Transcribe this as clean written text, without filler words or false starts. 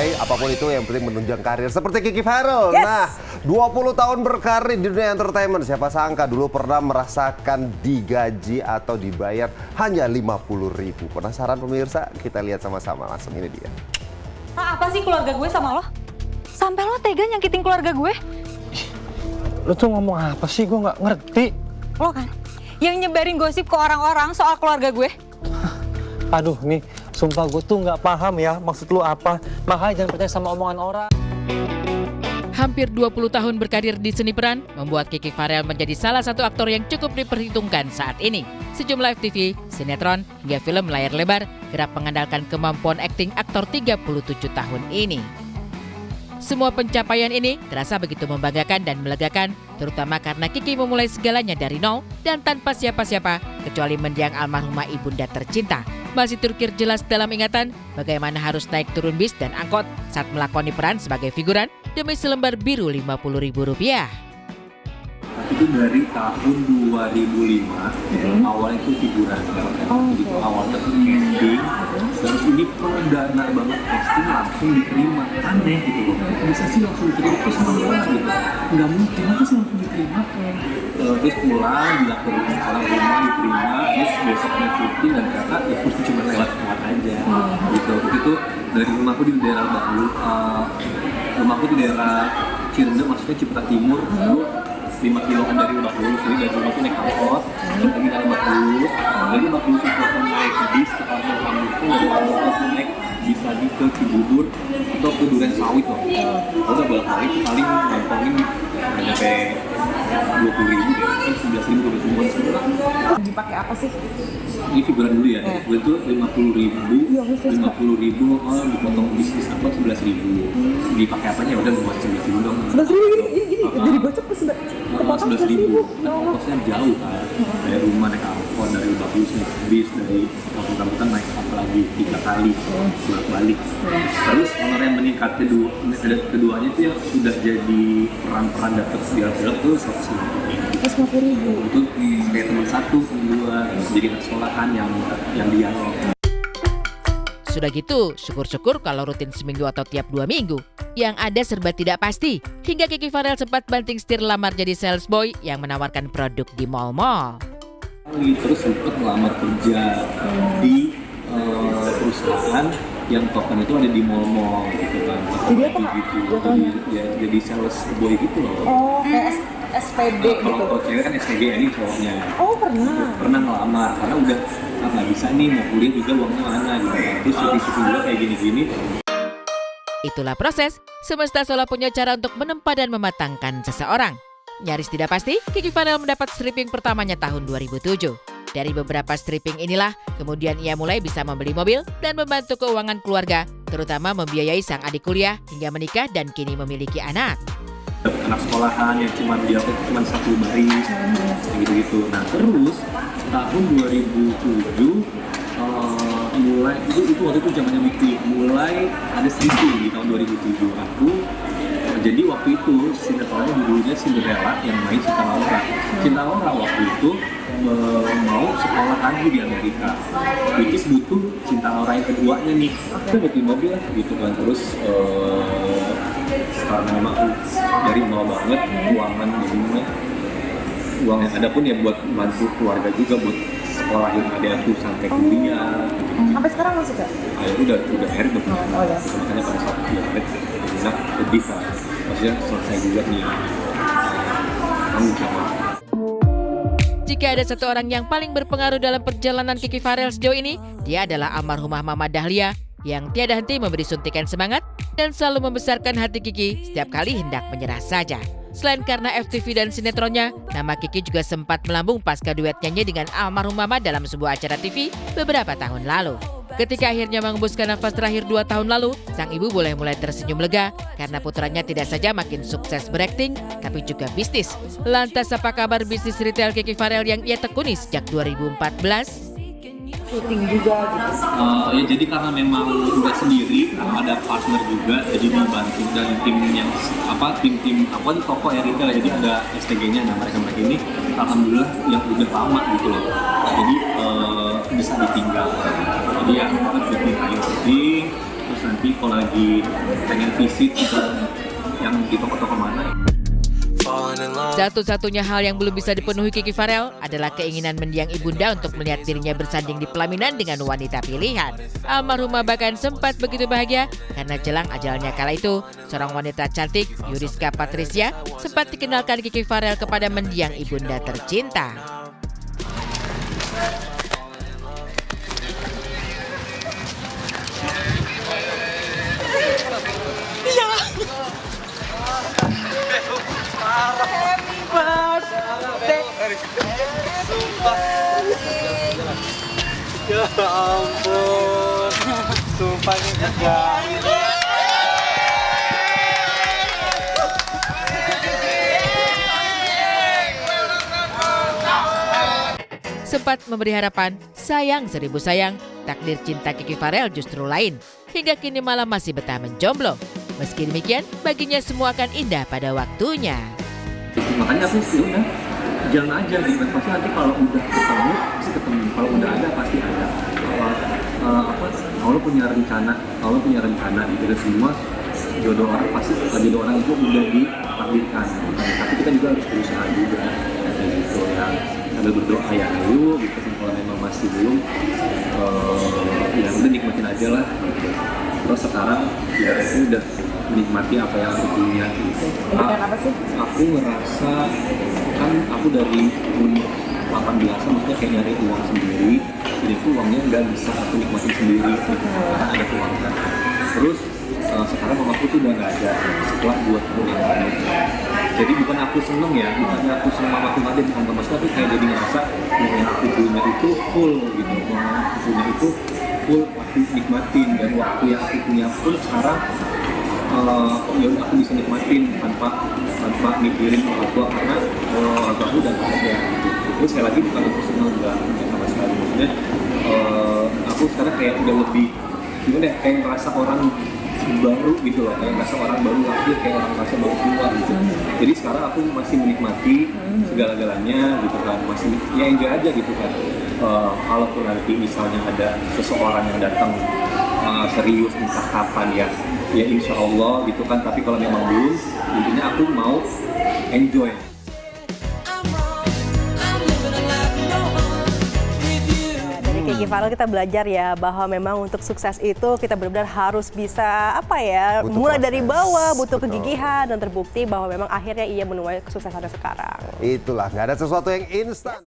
memulai apapun itu yang penting menunjang karir seperti Kiki Farel. Yes. Nah, 20 tahun berkarir di dunia entertainment, siapa sangka dulu pernah merasakan digaji atau dibayar hanya 50.000. Penasaran pemirsa? Kita lihat sama-sama, langsung ini dia. Nah, apa sih keluarga gue sama lo? Sampai lo tega nyakitin keluarga gue? Lo tuh ngomong apa sih? Gue nggak ngerti. Lo kan yang nyebarin gosip ke orang-orang soal keluarga gue. Aduh nih, sumpah gue tuh nggak paham ya maksud lu apa. Makanya jangan percaya sama omongan orang. Hampir 20 tahun berkarir di seni peran membuat Kiki Farel menjadi salah satu aktor yang cukup diperhitungkan saat ini. Sejumlah FTV, sinetron, hingga film layar lebar kerap mengandalkan kemampuan akting aktor 37 tahun ini. Semua pencapaian ini terasa begitu membanggakan dan melegakan, terutama karena Kiki memulai segalanya dari nol dan tanpa siapa-siapa kecuali mendiang almarhumah ibunda tercinta. Masih terukir jelas dalam ingatan bagaimana harus naik turun bis dan angkot saat melakoni peran sebagai figuran demi selembar biru Rp50.000. Itu dari tahun 2005, awalnya itu figuran, jadi itu awal casting, terus ini perdana banget casting langsung diterima, aneh gitu loh, bisa sih langsung diterima, terus sama gitu, nggak mungkin, masa sih langsung diterima, terus pulang, dilakukan orang rumah diterima, terus besoknya syuting dan ternyata ya cuma lewat aja, gitu. Itu dari rumahku di daerah Bahu, rumahku di daerah Cirende, maksudnya Ciputat Timur, lalu 5 kiloan dari Lebak Bulus, jadi dari rumah tuh naik angkot, lagi dari Lebak Bulus, dari Lebak Bulus itu akan naik bis ke Kampung Kampung, dari Kampung itu naik bis lagi ke Cibubur atau ke Duren Sawit loh. Udah bolak-balik itu paling ngantongin sampai 20.000 deh, kan 11.000 udah semua. Dipakai apa sih? Ini figuran dulu ya, gue tuh 50.000, dipotong bisnis apa 11.000, dipakai apanya udah buat 11.000 dong. 11.000 gini, dari gocap ke 11.000, nah ongkosnya jauh kan, dari rumah naik angkot, dari Lebak Bulus naik bis, dari kampung-kampungan naik apa lagi 3 kali bolak-balik. Terus honor yang meningkat keduanya itu yang sudah jadi peran-peran dapat dialog tuh 150.000. Itu kayak teman satu, kedua, jadi anak sekolahan yang dialog. Sudah gitu, syukur-syukur kalau rutin seminggu atau tiap 2 minggu. Yang ada serba tidak pasti, hingga Kiki Farel sempat banting setir lamar jadi sales boy yang menawarkan produk di mall-mall. Terus sempat melamar kerja di perusahaan yang token itu ada di mall-mall gitu kan. Jadi apa gitu? Ya, jadi sales boy gitu loh. Oh, kayak SPD gitu. Kalau cewek kan SPG, ini cowoknya. Oh, pernah. Pernah ngelamar karena udah nggak bisa nih, mau kuliah juga uangnya mana gitu. Terus syuting juga kayak gini-gini. Itulah proses, semesta seolah punya cara untuk menempa dan mematangkan seseorang. Nyaris tidak pasti, Kiki Farel mendapat stripping pertamanya tahun 2007. Dari beberapa stripping inilah, kemudian ia mulai bisa membeli mobil dan membantu keuangan keluarga, terutama membiayai sang adik kuliah hingga menikah dan kini memiliki anak. Anak sekolahan yang cuma satu baris, gitu-gitu. Nah terus tahun 2007 mulai itu waktu itu zamannya Weekly, mulai ada stripping di tahun 2007. Jadi waktu itu sinetronnya judulnya Cinderella yang main Cinta Laura. Cinta Laura waktu itu mau sekolah lagi di Amerika, which is butuh Cinta Laura yang keduanya nih. Itu buat di mobil gitu kan. Terus karena memang dari nol banget uang yang ada pun ya buat bantu keluarga juga, buat sekolahin adik aku sampai kuliah. Sampai sekarang masih gak? Udah akhirnya udah punya anak. Ya. Makanya pada saat dia anak lebih kan, maksudnya selesai juga nih tanggung jawab. Jika ada satu orang yang paling berpengaruh dalam perjalanan Kiki Farel sejauh ini, dia adalah almarhumah Mama Dahlia yang tiada henti memberi suntikan semangat dan selalu membesarkan hati Kiki setiap kali hendak menyerah saja. Selain karena FTV dan sinetronnya, nama Kiki juga sempat melambung pasca duet nyanyi dengan almarhum Mama dalam sebuah acara TV beberapa tahun lalu. Ketika akhirnya mengembuskan nafas terakhir 2 tahun lalu, sang ibu boleh mulai tersenyum lega karena putranya tidak saja makin sukses berakting, tapi juga bisnis. Lantas apa kabar bisnis retail Kiki Farel yang ia tekuni sejak 2014? Syuting juga gitu. Ya jadi karena memang udah sendiri, karena ada partner juga, jadi dibantu dari tim yang tim apa di toko ya retail, jadi ada STG-nya. Nah mereka ini alhamdulillah yang udah lama gitu loh, jadi bisa ditinggal. Jadi ya syuting, terus Terus nanti kalau lagi pengen visit ke yang di toko-toko mana. Satu-satunya hal yang belum bisa dipenuhi Kiki Farel adalah keinginan mendiang ibunda untuk melihat dirinya bersanding di pelaminan dengan wanita pilihan. Almarhumah bahkan sempat begitu bahagia karena jelang ajalnya kala itu, seorang wanita cantik, Yuriska Patricia, sempat dikenalkan Kiki Farel kepada mendiang ibunda tercinta. Ya ampun, sumpah ini enggak. Sempat memberi harapan, sayang seribu sayang, takdir cinta Kiki Farel justru lain. Hingga kini malah masih betah menjomblo. Meski demikian, baginya semua akan indah pada waktunya. Makanya aku sih udah jalan aja gitu. Pasti nanti kalau udah ketemu, pasti ketemu. Kalau udah ada, pasti ada. Kalau punya rencana gitu, dan semua jodoh orang pasti jodoh orang itu udah ditakdirkan. Tapi kita juga harus berusaha juga, kayak gitu ya. Sambil berdoa ya ayo gitu. Kalau memang masih belum, ya udah nikmatin aja lah. Gitu. Terus sekarang ya aku udah menikmati apa yang aku punya gitu. Apa sih? Aku ngerasa kan aku dari umur 18 maksudnya kayak nyari uang sendiri, jadi itu uangnya nggak bisa aku nikmatin sendiri gitu, karena ada keluarga. Terus sekarang mamaku tuh udah nggak ada setelah 2 tahun yang lalu. Jadi bukan aku seneng ya, bukannya aku seneng mamaku nggak ada, bukan maksudnya aku kayak jadi ngerasa yang aku punya itu full gitu, yang aku punya itu full aku nikmatin, dan waktu yang aku punya pun sekarang ya udah aku bisa nikmatin tanpa mikirin orang tua, karena orang tua aku udah nggak ada gitu. Terus sekali lagi bukan aku seneng, nggak sama sekali, maksudnya aku sekarang kayak udah lebih gimana ya, kayak ngerasa orang baru gitu loh, kayak ngerasa orang baru lahir, kayak orang ngerasa baru keluar gitu. Jadi sekarang aku masih menikmati segala-galanya gitu kan, masih ya enjoy aja gitu kan. Kalaupun nanti misalnya ada seseorang yang datang serius entah kapan ya insya Allah gitu kan, tapi kalau memang belum, intinya aku mau enjoy. Dari Kiki Farel kita belajar ya bahwa memang untuk sukses itu kita benar-benar harus bisa mulai dari bawah, butuh kegigihan, dan terbukti bahwa memang akhirnya ia menuai kesuksesannya sekarang. Itulah, nggak ada sesuatu yang instan.